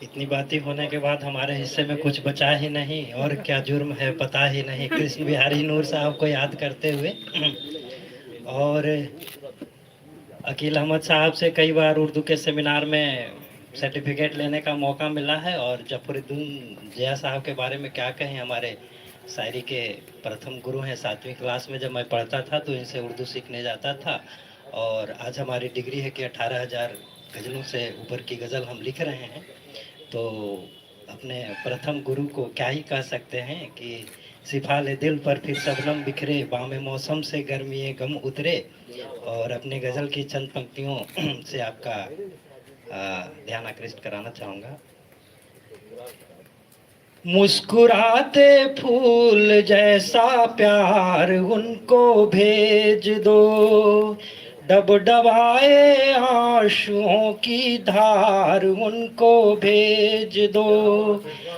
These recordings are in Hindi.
इतनी बातें होने के बाद हमारे हिस्से में कुछ बचा ही नहीं, और क्या जुर्म है पता ही नहीं। कृष्ण बिहारी नूर साहब को याद करते हुए और अकील अहमद साहब से कई बार उर्दू के सेमिनार में सर्टिफिकेट लेने का मौका मिला है। और जफरुद्दीन जिया साहब के बारे में क्या कहें, हमारे शायरी के प्रथम गुरु हैं। 7वीं क्लास में जब मैं पढ़ता था तो इनसे उर्दू सीखने जाता था। और आज हमारी डिग्री है कि 18,000 गज़लों से ऊपर की गज़ल हम लिख रहे हैं। तो अपने प्रथम गुरु को क्या ही कह सकते हैं कि सिफाले दिल पर फिर शबनम बिखरे, बामे मौसम से गर्मी गम उतरे। और अपने गज़ल की चंद पंक्तियों से आपका ध्यान आकृष्ट कराना चाहूँगा। मुस्कुराते फूल जैसा प्यार उनको भेज दो, डबडबाए आंसुओं की धार उनको भेज दो।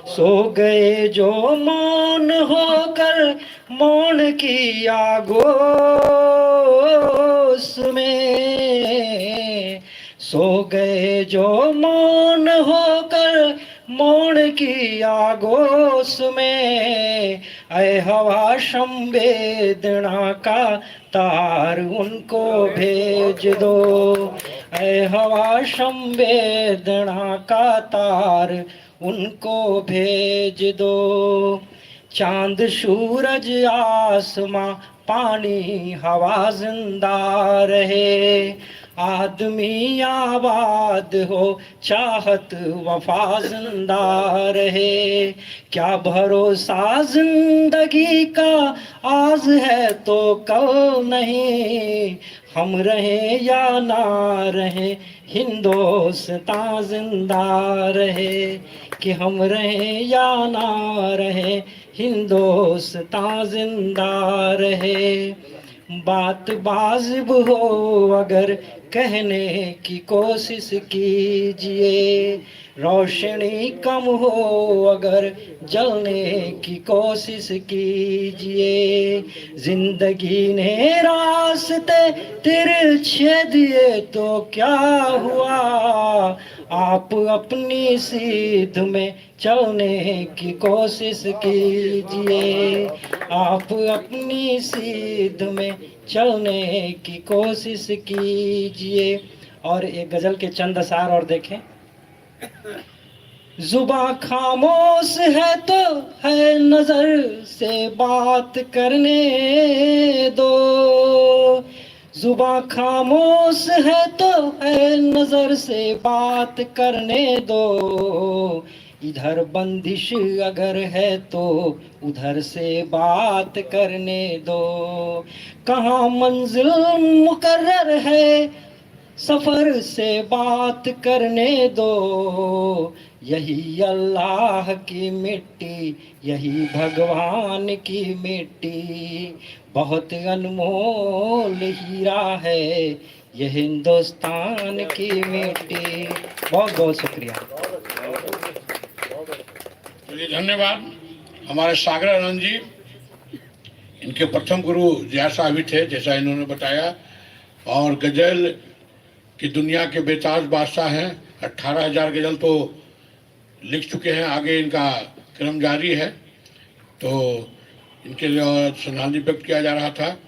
सो गए जो मौन होकर मौन की आगोश में, सो गए जो मौन होकर मौन की आगोश में। ऐ हवा संवेदना का तार उनको भेज दो, ऐ हवा संवेदना का तार उनको भेज दो। चांद सूरज आसमां पानी हवा जिंदा रहे, आदमी आबाद हो चाहत वफा जिंदा रहे। क्या भरोसा जिंदगी का आज है तो कल नहीं, हम रहे या ना रहे हिंदुस्तान जिंदा रहे। कि हम रहे या ना रहे हिंदुस्तान जिंदा रहे। बात वाजिब हो अगर कहने की कोशिश कीजिए, रोशनी कम हो अगर जलने की कोशिश कीजिए। जिंदगी ने रास्ते तिरछे दिए तो क्या हुआ, आप अपनी सीध में चलने की कोशिश कीजिए, आप अपनी सीध में चलने की कोशिश कीजिए। और एक गजल के चंद अशार और देखें। जुबां खामोश है तो है नजर से बात करने दो, जुबां खामोश है तो है नजर से बात करने दो। इधर बंदिश अगर है तो उधर से बात करने दो। कहाँ मंजिल मुकर्रर है सफर से बात करने दो। यही अल्लाह की मिट्टी, यही भगवान की मिट्टी, बहुत अनमोल हीरा है ये हिंदुस्तान की मिट्टी। बहुत बहुत शुक्रिया। चलिए धन्यवाद। हमारे सागर आनंद जी, इनके प्रथम गुरु जिया साहब भी थे जैसा इन्होंने बताया, और गजल की दुनिया के बेताज बादशाह हैं। 18,000 गजल तो लिख चुके हैं, आगे इनका क्रम जारी है। तो इनके लिए श्रद्धांजलि व्यक्त किया जा रहा था।